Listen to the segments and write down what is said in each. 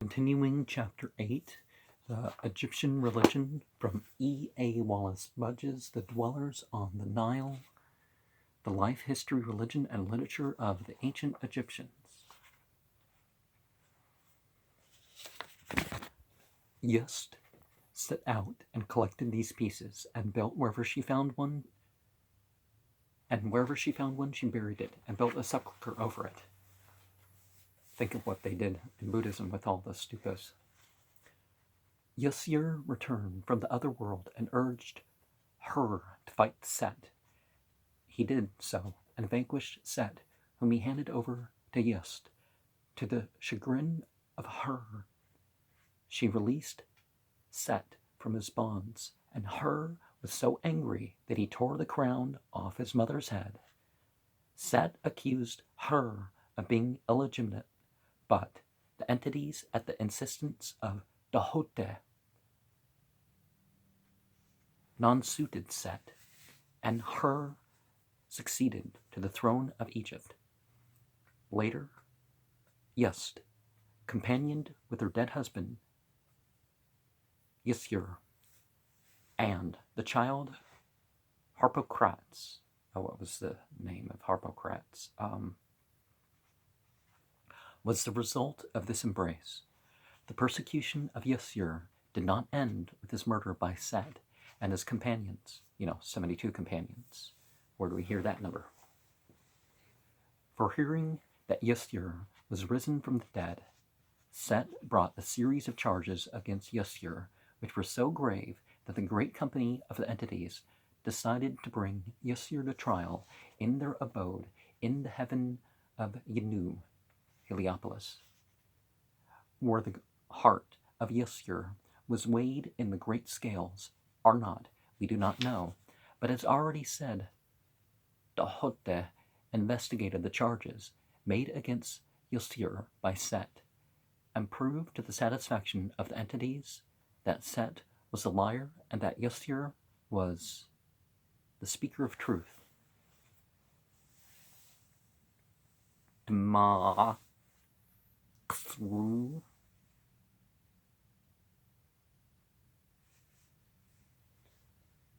Continuing Chapter 8, the Egyptian Religion, from E.A. Wallis Budge's The Dwellers on the Nile, the Life, History, Religion, and Literature of the Ancient Egyptians. Yust set out and collected these pieces, and built wherever she found one, she buried it, and built a sepulchre over it. Think of what they did in Buddhism with all the stupas. Yusir returned from the other world and urged her to fight Set. He did so, and vanquished Set, whom he handed over to Yust. To the chagrin of her, she released Set from his bonds, and Her was so angry that he tore the crown off his mother's head. Set accused Her of being illegitimate, but the entities, at the insistence of Dahote, non-suited Set, and Her succeeded to the throne of Egypt. Later, Yust, companioned with her dead husband, Yusir, and the child Harpocrates. What was the name of Harpocrates? Was the result of this embrace. The persecution of Yusir did not end with his murder by Set and his companions, 72 companions. Where do we hear that number? For hearing that Yusir was risen from the dead, Set brought a series of charges against Yusir, which were so grave that the great company of the entities decided to bring Yusir to trial in their abode in the heaven of Yenu, Heliopolis, where the heart of Yusir was weighed in the great scales, or not, we do not know, but as already said, Dahote investigated the charges made against Yusir by Set, and proved to the satisfaction of the entities that Set was a liar and that Yusir was the speaker of truth. Dma through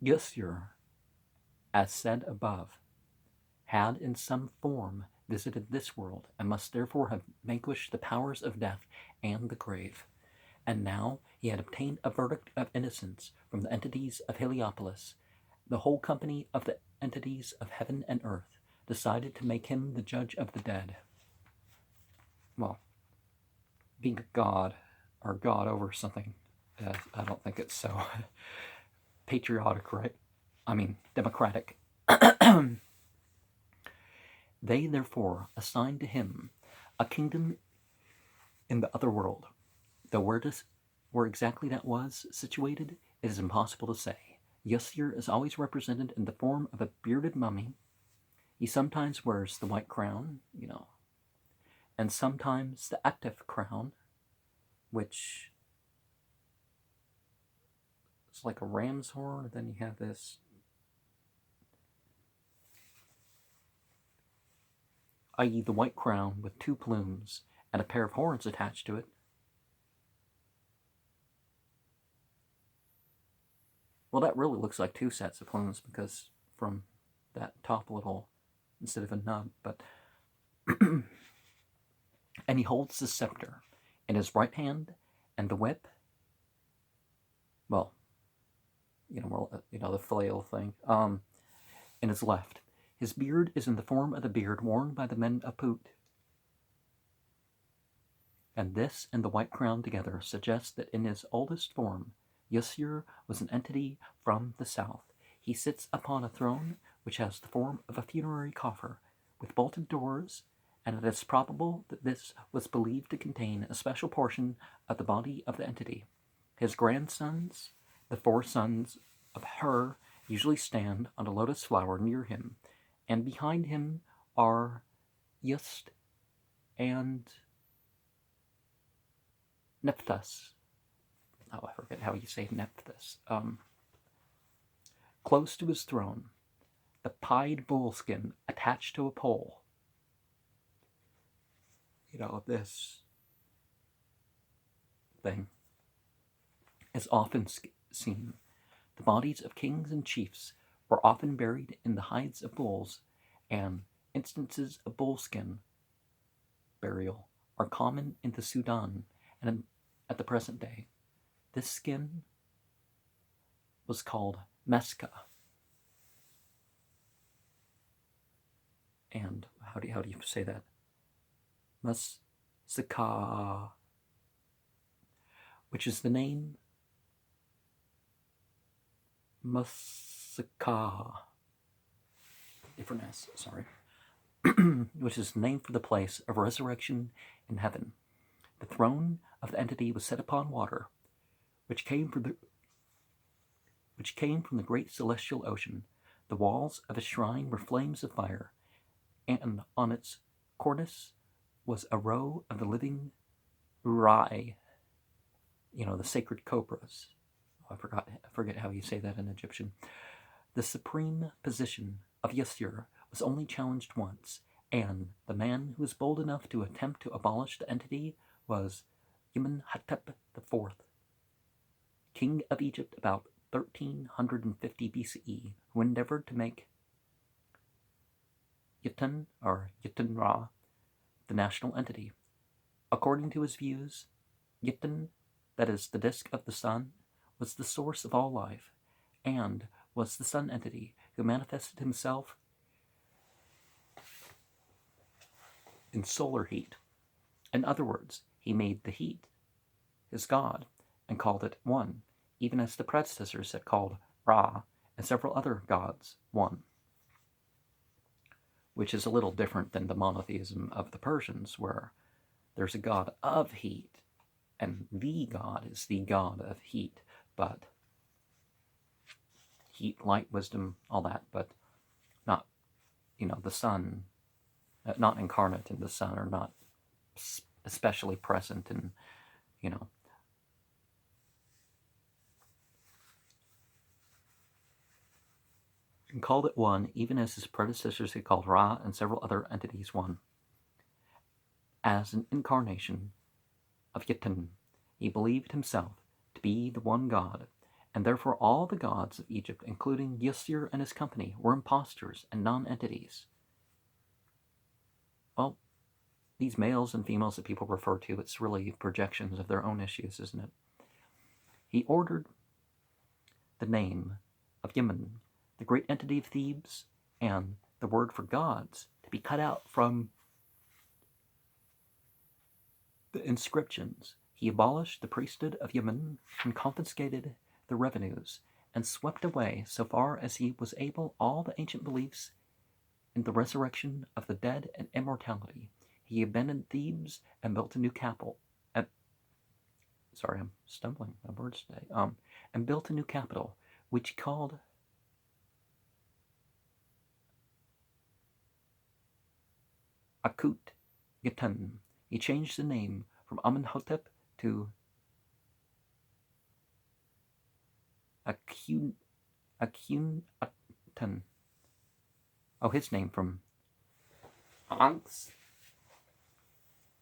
Yusir, as said above, had in some form visited this world, and must therefore have vanquished the powers of death and the grave. And now he had obtained a verdict of innocence from the entities of Heliopolis. The whole company of the entities of heaven and earth decided to make him the judge of the dead. Well, being a god, or god over something, I don't think it's so patriotic, right? Democratic. They therefore assigned to him a kingdom in the other world, though where exactly that was situated, it is impossible to say. Yusir is always represented in the form of a bearded mummy. He sometimes wears the white crown, and sometimes the Atif crown, which is like a ram's horn, and then you have this i.e. the white crown with two plumes and a pair of horns attached to it. Well, that really looks like two sets of plumes, because from that top little, instead of a nub, but and he holds the scepter in his right hand, and the whip, well, the flail thing, in his left. His beard is in the form of the beard worn by the men of Put. And this and the white crown together suggest that in his oldest form, Yusir was an entity from the south. He sits upon a throne which has the form of a funerary coffer with bolted doors, and it is probable that this was believed to contain a special portion of the body of the entity. His grandsons, the four sons of Her, usually stand on a lotus flower near him, and behind him are Yust and Nephthys. Oh, I forget how you say Nephthys. Close to his throne, the pied bullskin attached to a pole. This thing is often seen. The bodies of kings and chiefs were often buried in the hides of bulls, and instances of bullskin burial are common in the Sudan and at the present day. This skin was called meska. And how do you say that? Mesika, which is the name Mesika, different S, sorry, which is the name for the place of resurrection in heaven. The throne of the entity was set upon water, which came from the great celestial ocean. The walls of a shrine were flames of fire, and on its cornice was a row of the living Rai, the sacred cobras. I forget how you say that in Egyptian. The supreme position of Yasur was only challenged once, and the man who was bold enough to attempt to abolish the entity was Amenhotep IV, king of Egypt about 1350 BCE, who endeavored to make Yutun, or Yutun-Ra, the national entity. According to his views, Yutun, that is the disk of the sun, was the source of all life, and was the sun entity who manifested himself in solar heat. In other words, he made the heat his god and called it one, even as the predecessors had called Ra and several other gods one, which is a little different than the monotheism of the Persians, where there's a god of heat, and the god is the god of heat, but heat, light, wisdom, all that, but not, the sun, not incarnate in the sun, or not especially present in, and called it one, even as his predecessors had called Ra and several other entities one. As an incarnation of Yutun, he believed himself to be the one god, and therefore all the gods of Egypt, including Yasur and his company, were impostors and non-entities. Well, these males and females that people refer to, it's really projections of their own issues, isn't it? He ordered the name of Yemen, the great entity of Thebes, and the word for gods to be cut out from the inscriptions. He abolished the priesthood of Yemen and confiscated the revenues, and swept away, so far as he was able, all the ancient beliefs in the resurrection of the dead and immortality. He abandoned Thebes and built a new capital. Sorry, I'm stumbling my words today. And built a new capital, which he called Akut Yutun. He changed the name from Amenhotep to Akhenaten. Oh, his name from Anx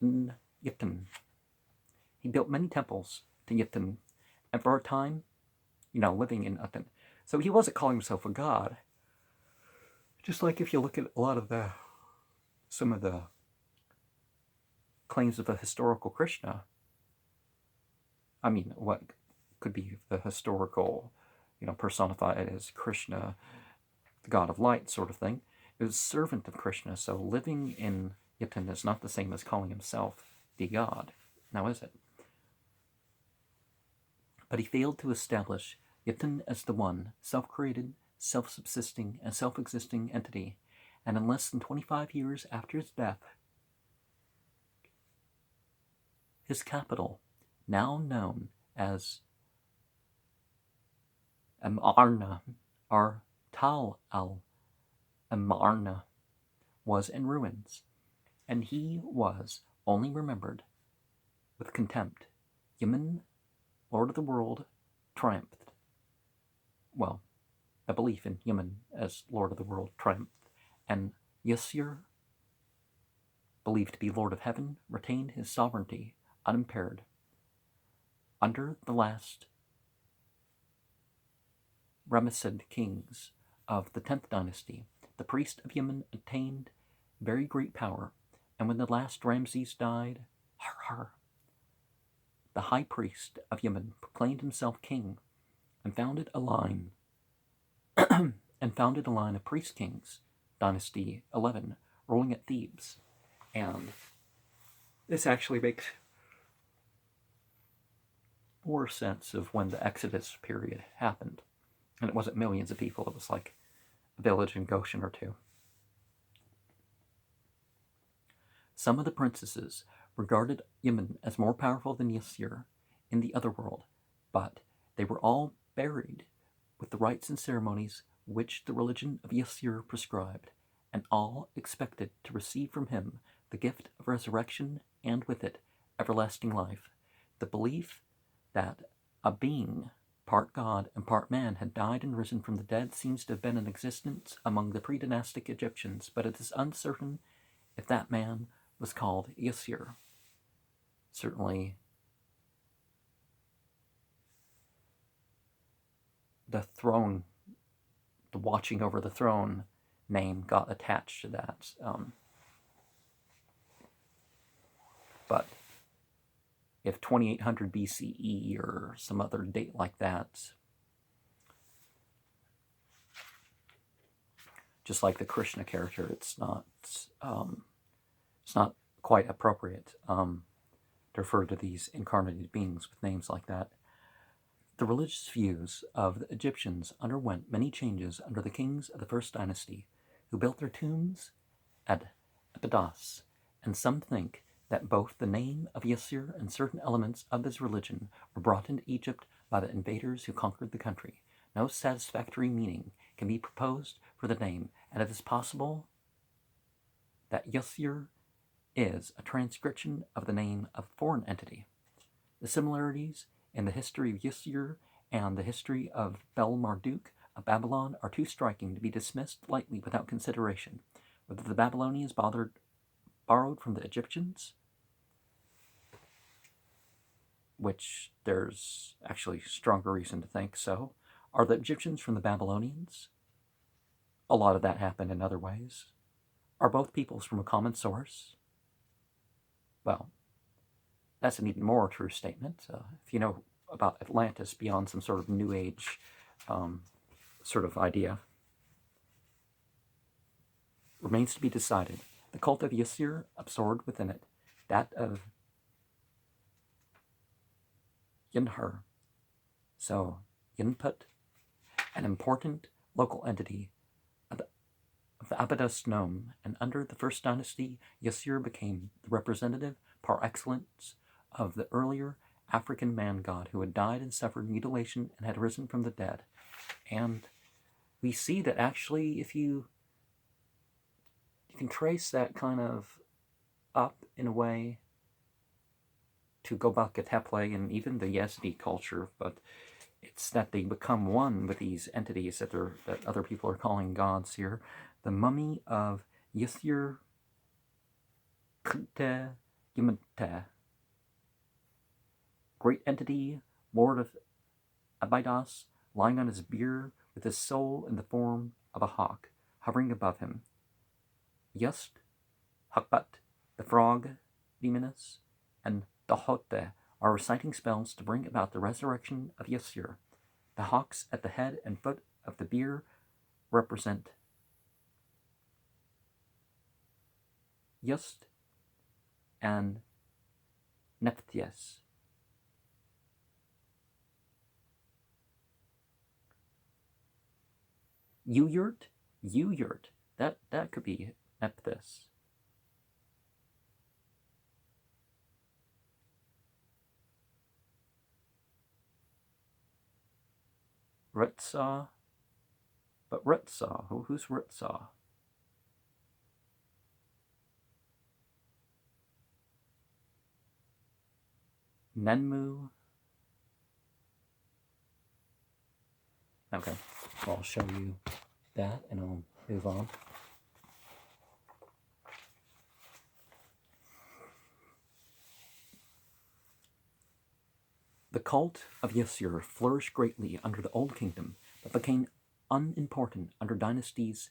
Yutun. He built many temples to Yutun, and for a time, living in Utun. So he wasn't calling himself a god. Just like if you look at a lot of some of the claims of the historical Krishna, what could be the historical, personified as Krishna, the god of light sort of thing, is servant of Krishna. So living in Yutun is not the same as calling himself the god. Now is it? But he failed to establish Yutun as the one, self-created, self-subsisting, and self-existing entity, and in less than 25 years after his death, his capital, now known as Amarna, or Tal al-Amarna, was in ruins, and he was only remembered with contempt. Yemen, Lord of the world, triumphed. Well, a belief in Yemen as Lord of the world triumphed, and Yasur, believed to be Lord of Heaven, retained his sovereignty unimpaired. Under the last Ramessid kings of the 10th dynasty, the priest of Yemen attained very great power, and when the last Ramses died, the high priest of Yemen proclaimed himself king and founded a line of priest kings, Dynasty 11, ruling at Thebes. And this actually makes more sense of when the Exodus period happened. And it wasn't millions of people, it was like a village in Goshen or two. Some of the princesses regarded Yemen as more powerful than Yassir in the other world, but they were all buried with the rites and ceremonies which the religion of Yassir prescribed, and all expected to receive from him the gift of resurrection and with it everlasting life. The belief that a being, part god and part man, had died and risen from the dead seems to have been in existence among the pre-dynastic Egyptians, but it is uncertain if that man was called Yassir. Certainly, the throne, the watching over the throne name got attached to that. But if 2800 BCE or some other date like that, just like the Krishna character, it's not quite appropriate to refer to these incarnated beings with names like that. The religious views of the Egyptians underwent many changes under the kings of the first dynasty, who built their tombs at Abydos, and some think that both the name of Yassir and certain elements of his religion were brought into Egypt by the invaders who conquered the country. No satisfactory meaning can be proposed for the name, and it is possible that Yassir is a transcription of the name of a foreign entity. The similarities in the history of Yassir and the history of Bel-Marduk of Babylon are too striking to be dismissed lightly without consideration. Whether the Babylonians borrowed from the Egyptians, which there's actually stronger reason to think so, are the Egyptians from the Babylonians? A lot of that happened in other ways. Are both peoples from a common source? Well, that's an even more true statement. If you know about Atlantis beyond some sort of New Age sort of idea, remains to be decided. The cult of Yassir absorbed within it that of Yinhur. So, Yinput, an important local entity of the Abydos nome, and under the first dynasty, Yassir became the representative par excellence of the earlier African man-god who had died and suffered mutilation and had risen from the dead. And we see that actually, if you can trace that kind of up in a way to Göbekli Tepe and even the Yazidi culture, but it's that they become one with these entities that other people are calling gods here. The mummy of Yassir Khinte Yimte, great entity, lord of Abydos, lying on his bier with his soul in the form of a hawk, hovering above him. Yust, Hakbat, the frog, Demoness, and Dahote are reciting spells to bring about the resurrection of Yassir. The hawks at the head and foot of the bier represent Yust and Nephthys. Uyurt, that could be Nephthys. Ritsa, but Ritsa, who's Ritsa? Nenmu. Okay, well, I'll show you that and I'll move on. The cult of Yasur flourished greatly under the Old Kingdom, but became unimportant under dynasties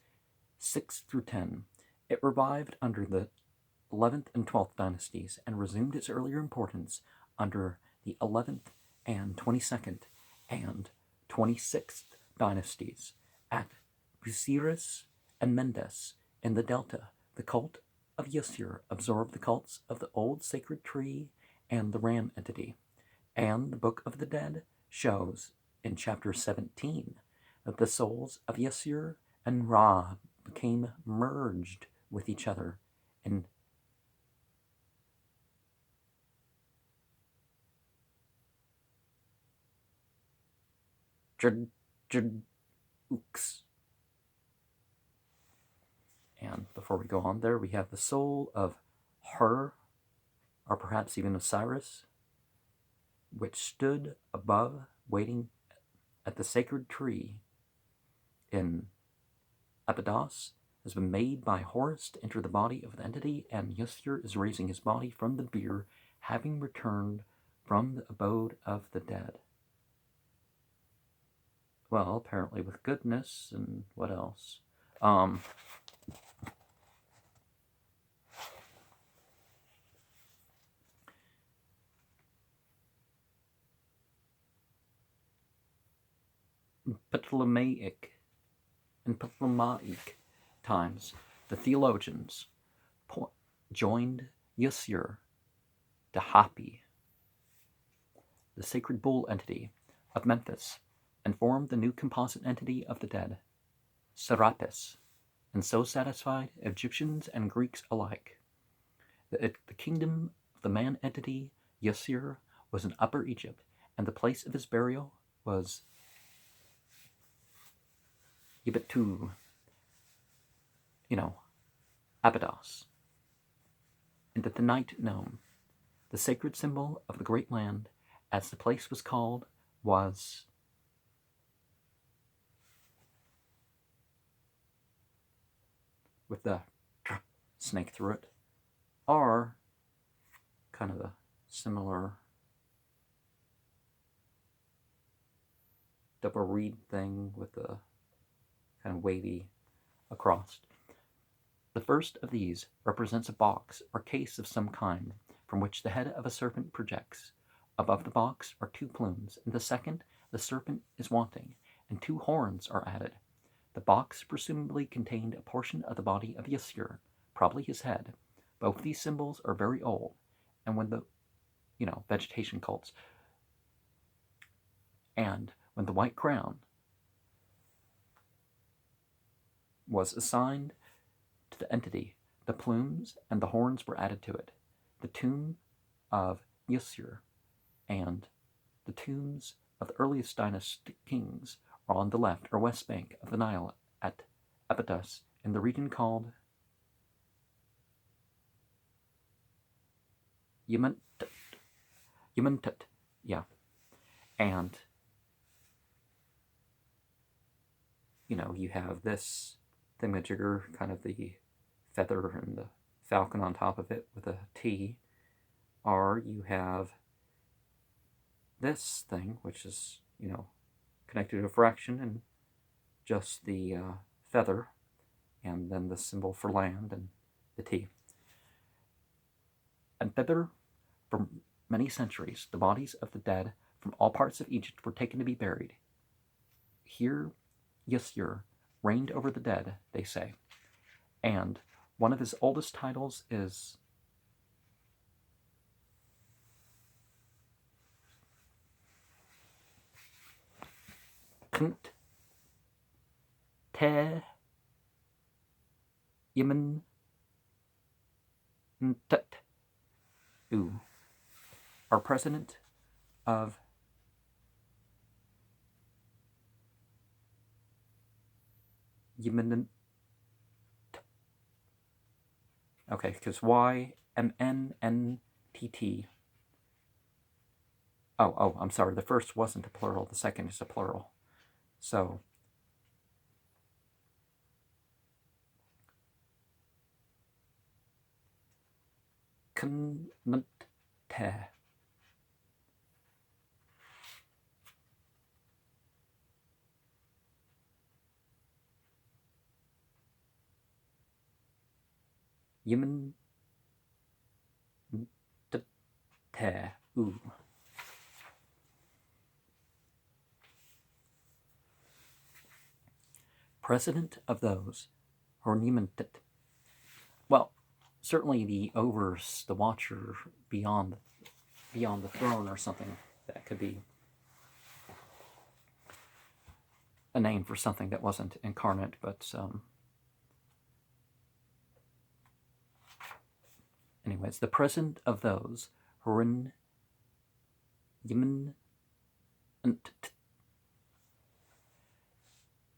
6 through 10. It revived under the 11th and 12th dynasties and resumed its earlier importance under the 11th and 22nd and 26th dynasties. At Busiris and Mendes in the Delta, the cult of Yasur absorbed the cults of the old sacred tree and the ram entity. And the Book of the Dead shows in chapter 17 that the souls of Yasur and Ra became merged with each other in Ux. And before we go on there, we have the soul of Her, or perhaps even Osiris, which stood above, waiting at the sacred tree in Abydos, has been made by Horus to enter the body of the entity, and Yasur is raising his body from the bier, having returned from the abode of the dead. Well, apparently with goodness, and what else? Ptolemaic times, the theologians joined Yasur to Hapi, the sacred bull entity of Memphis, and formed the new composite entity of the dead, Serapis, and so satisfied Egyptians and Greeks alike. The kingdom of the man entity, Yasur, was in Upper Egypt, and the place of his burial was Yibetu, Abydos. And at the night Nome, the sacred symbol of the great land, as the place was called, was with the snake through it, or kind of a similar double reed thing with the kind of wavy across. The first of these represents a box or case of some kind from which the head of a serpent projects. Above the box are 2 plumes. In the second, the serpent is wanting, and 2 horns are added. The box presumably contained a portion of the body of Yasur, probably his head. Both these symbols are very old, and when the, vegetation cults, and when the white crown was assigned to the entity, the plumes and the horns were added to it. The tomb of Yasur and the tombs of the earliest dynastic kings are on the left or west bank of the Nile at Abydos in the region called Yementet. Yeah. And, you have this thingamajigger, kind of the feather and the falcon on top of it with a T. Or you have this thing, which is, connected to a fraction and just the feather, and then the symbol for land and the T. And thither, for many centuries, the bodies of the dead from all parts of Egypt were taken to be buried. Here, Yasur reigned over the dead, they say, and one of his oldest titles is Knt Te Yemen Ntut, our president of Yemen. Okay, because YMNNTT. Oh, I'm sorry. The first wasn't a plural. The second is a plural. So, Knte. Yemen te u. President of those Hornimentit. Well, certainly the Overs, the Watcher beyond the throne, or something. That could be a name for something that wasn't incarnate, but anyways, the president of those Horin Yemen.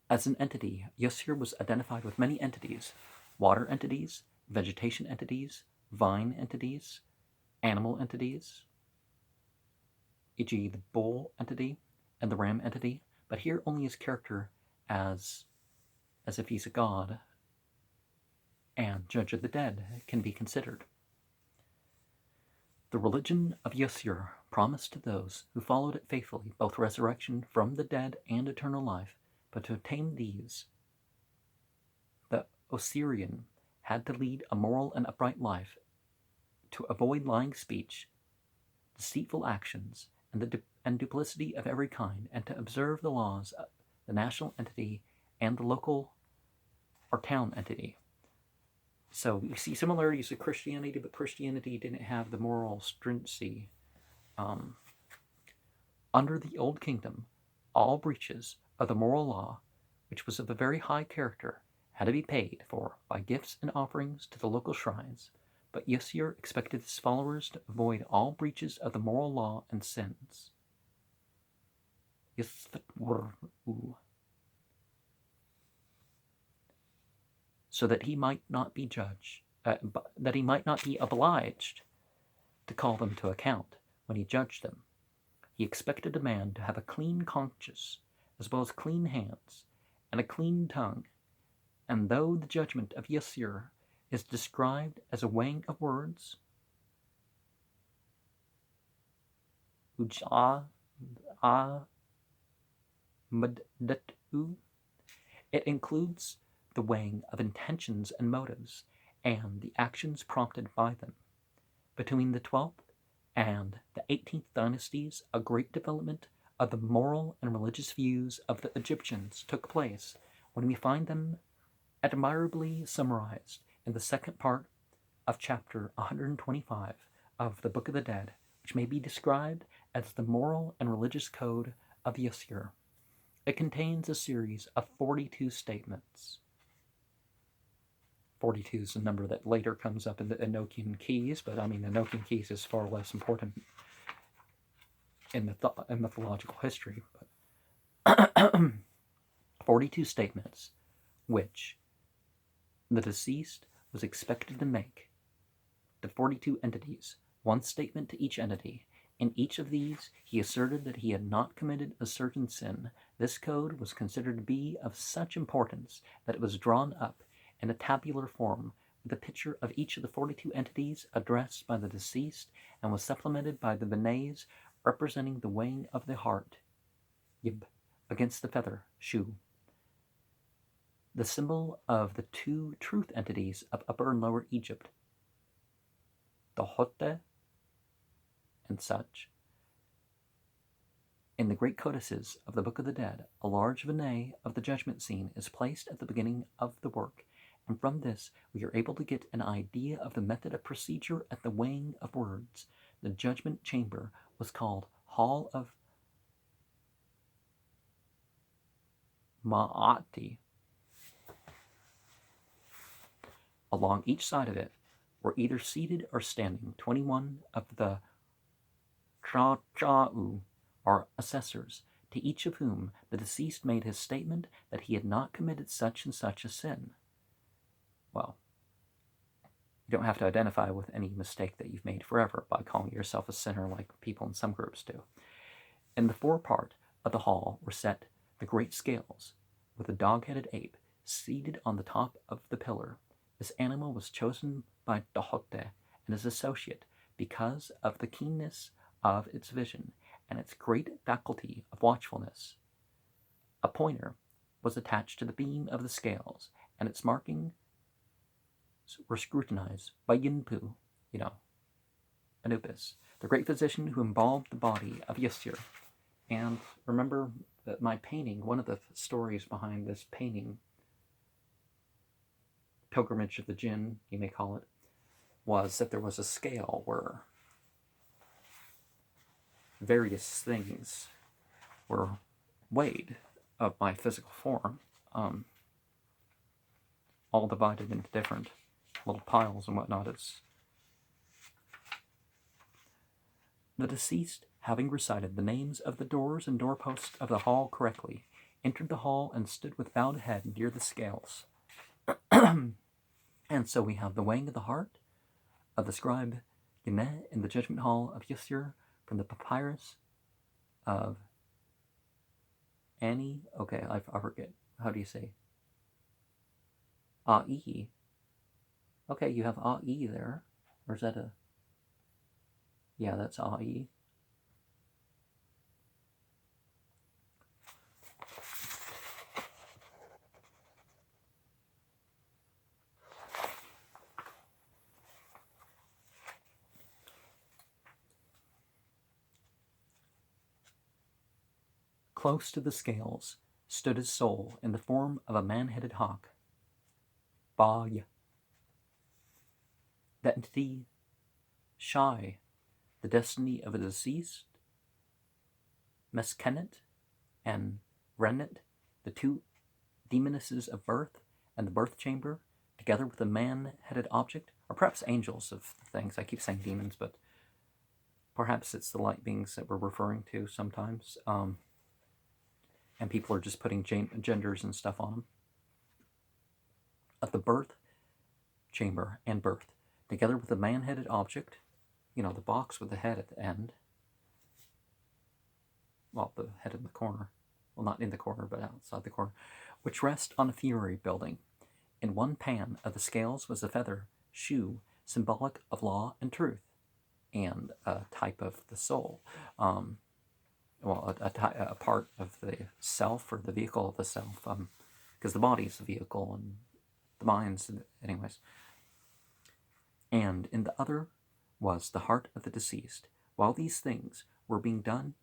As an entity, Yusir was identified with many entities: water entities, vegetation entities, vine entities, animal entities, e.g. the bull entity and the ram entity, but here only his character as if he's a god and judge of the dead can be considered. The religion of Yusir promised to those who followed it faithfully both resurrection from the dead and eternal life, but to attain these, the Osirian had to lead a moral and upright life, to avoid lying speech, deceitful actions, and duplicity of every kind, and to observe the laws of the national entity and the local or town entity. So you see similarities with Christianity, but Christianity didn't have the moral stringency. Under the Old Kingdom, all breaches of the moral law, which was of a very high character, had to be paid for by gifts and offerings to the local shrines, but Yusir expected his followers to avoid all breaches of the moral law and sins. So that he might not be that he might not be obliged to call them to account when he judged them. He expected a man to have a clean conscience, as well as clean hands, and a clean tongue. And though the judgment of Yusir is described as a weighing of words, it includes the weighing of intentions and motives, and the actions prompted by them. Between the 12th and the 18th dynasties, a great development of the moral and religious views of the Egyptians took place, when we find them admirably summarized in the second part of chapter 125 of the Book of the Dead, which may be described as the moral and religious code of Yusir. It contains a series of 42 statements. 42 is a number that later comes up in the Enochian Keys, but I mean, the Enochian Keys is far less important in mythological history. But 42 statements which the deceased was expected to make to 42 entities, one statement to each entity. In each of these, he asserted that he had not committed a certain sin. This code was considered to be of such importance that it was drawn up in a tabular form with a picture of each of the 42 entities addressed by the deceased, and was supplemented by the benays representing the weighing of the heart, yib, against the feather, shu, the symbol of the two truth entities of Upper and Lower Egypt, the Hotte and such. In the great codices of the Book of the Dead, a large benay of the judgment scene is placed at the beginning of the work, and from this we are able to get an idea of the method of procedure at the weighing of words. The judgment chamber was called Hall of Ma'ati. Along each side of it were either seated or standing 21 of the Cha'u, or assessors, to each of whom the deceased made his statement that he had not committed such and such a sin. Well, you don't have to identify with any mistake that you've made forever by calling yourself a sinner like people in some groups do. In the forepart of the hall were set the great scales, with a dog-headed ape seated on the top of the pillar. This animal was chosen by Dahote and his associate because of the keenness of its vision and its great faculty of watchfulness. A pointer was attached to the beam of the scales, and its marking were scrutinized by Yinpu, Anubis, the great physician who embalmed the body of Ysir. And remember that my painting, one of the stories behind this painting, Pilgrimage of the Jinn, you may call it, was that there was a scale where various things were weighed of my physical form, all divided into different little piles and whatnot. The deceased, having recited the names of the doors and doorposts of the hall correctly, entered the hall and stood with bowed head near the scales. And so we have the weighing of the heart of the scribe Geneh in the judgment hall of Ysir from the papyrus of Annie. Okay, I forget. How do you say? Ai. Okay, you have Ai there. Or is that a... Yeah, that's Ai. Close to the scales stood his soul in the form of a man-headed hawk. Ba-ya. The entity Shai, the destiny of the deceased, Meskenet and Renet, the two demonesses of birth and the birth chamber, together with a man-headed object, or perhaps angels of things. I keep saying demons, but perhaps it's the light beings that we're referring to sometimes. And people are just putting genders and stuff on them. Of the birth chamber and birth, together with a man-headed object, the box with the head at the end. Well, the head in the corner. Well, not in the corner, but outside the corner. Which rest on a funerary building. In one pan of the scales was a feather shoe, symbolic of law and truth, and a type of the soul. A part of the self, or the vehicle of the self, because the body's the vehicle and the mind's, anyways. And in the other was the heart of the deceased. While these things were being done,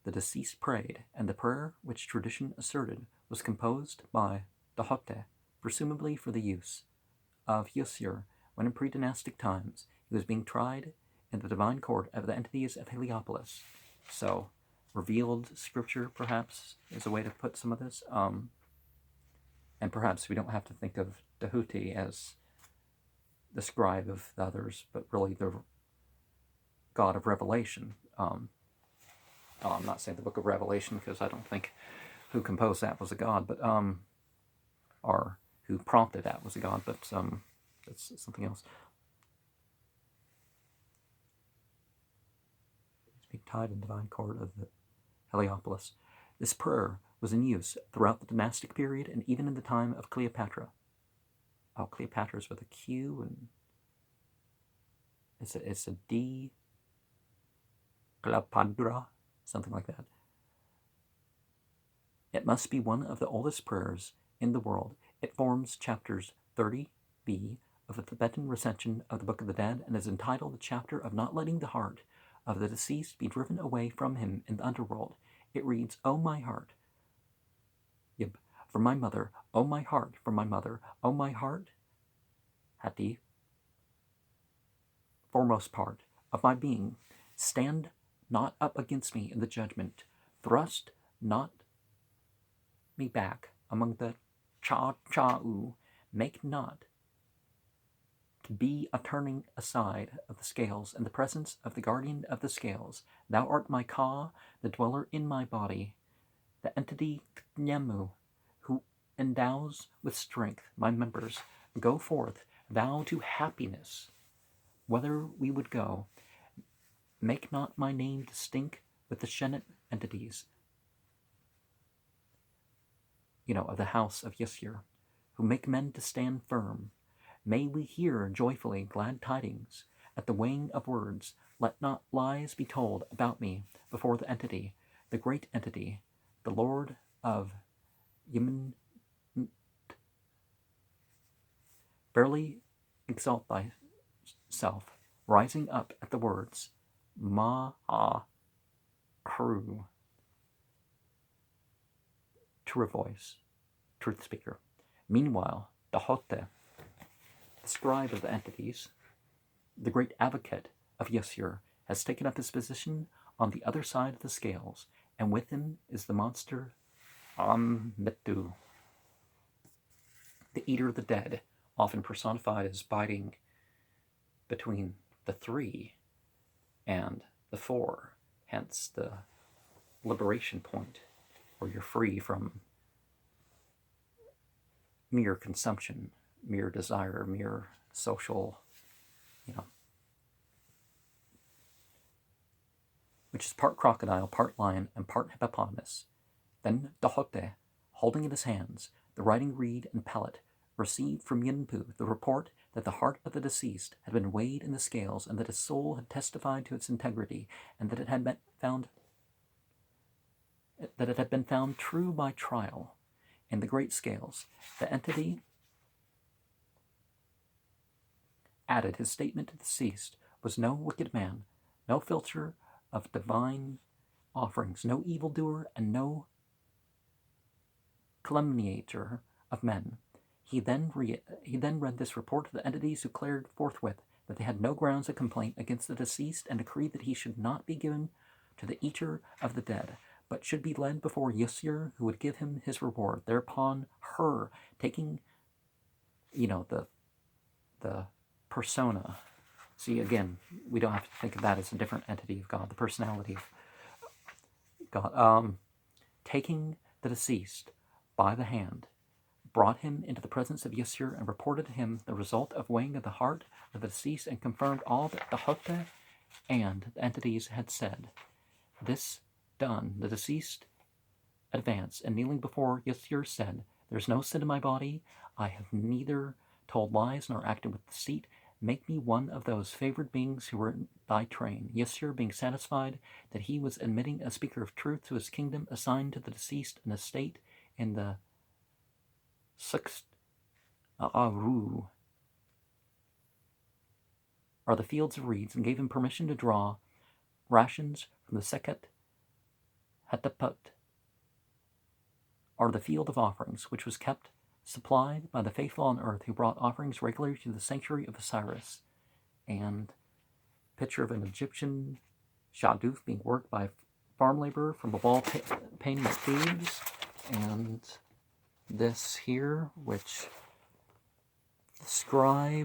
the deceased prayed, and the prayer which tradition asserted was composed by the Hotte, presumably for the use of Ysir when in pre-dynastic times he was being tried in the divine court of the entities of Heliopolis. So, revealed scripture, perhaps, is a way to put some of this. And perhaps we don't have to think of Tahuti as the scribe of the others, but really the God of Revelation. I'm not saying the book of Revelation, because I don't think who composed that was a god, but or who prompted that was a god, but that's something else. It's being tied in the divine court of the Heliopolis. This prayer was in use throughout the dynastic period and even in the time of Cleopatra. Oh, Cleopatra's with a Q, and it's a D. Cleopatra, something like that. It must be one of the oldest prayers in the world. It forms chapters 30b of the Tibetan recension of the Book of the Dead and is entitled the chapter of not letting the heart of the deceased be driven away from him in the underworld. It reads, "O my heart, for my mother, O my heart, for my mother, O my heart, Hati, foremost part of my being, stand not up against me in the judgment, thrust not me back among the cha-cha-u, make not to be a turning aside of the scales in the presence of the guardian of the scales. Thou art my Ka, the dweller in my body, the entity Nyemu, who endows with strength my members. Go forth, thou to happiness, whither we would go. Make not my name distinct with the Shenet entities, of the house of Ysir, who make men to stand firm. May we hear joyfully glad tidings at the weighing of words. Let not lies be told about me before the entity, the great entity, the Lord of Yemen. Verily, exalt thyself, rising up at the words, Ma-a Kru, true voice, truth speaker. Meanwhile, Dahote, the scribe of the entities, the great advocate of Yasur, has taken up his position on the other side of the scales, and with him is the monster Ammitu, the eater of the dead, often personified as biting between the 3 and the 4, hence the liberation point, where you're free from mere consumption, mere desire, mere social, which is part crocodile, part lion, and part hippopotamus. Then Dahote, holding in his hands the writing reed and pellet, received from Yinpu the report that the heart of the deceased had been weighed in the scales, and that his soul had testified to its integrity, and that it had been found true by trial. In the great scales, the entity added his statement to the deceased was no wicked man, no filcher of divine offerings, no evildoer, and no calumniator of men. He then read this report to the entities, who declared forthwith that they had no grounds of complaint against the deceased, and decreed that he should not be given to the eater of the dead, but should be led before Yasur, who would give him his reward. Thereupon, her taking, the persona. See, again, we don't have to think of that as a different entity of God, the personality of God. Taking the deceased by the hand, brought him into the presence of Yasur, and reported to him the result of weighing of the heart of the deceased, and confirmed all that Dahote and the entities had said. This done, the deceased advanced, and kneeling before Yasur said, "There's no sin in my body. I have neither told lies nor acted with deceit. Make me one of those favored beings who were in thy train." Yasur, being satisfied that he was admitting a speaker of truth to his kingdom, assigned to the deceased an estate in the Sixth Aru, are the fields of reeds, and gave him permission to draw rations from the Seket Hataput, are the field of offerings, which was kept supplied by the faithful on earth, who brought offerings regularly to the sanctuary of Osiris. And picture of an Egyptian shaduf being worked by a farm laborer from a wall painting at Thebes. And this here, which the scribe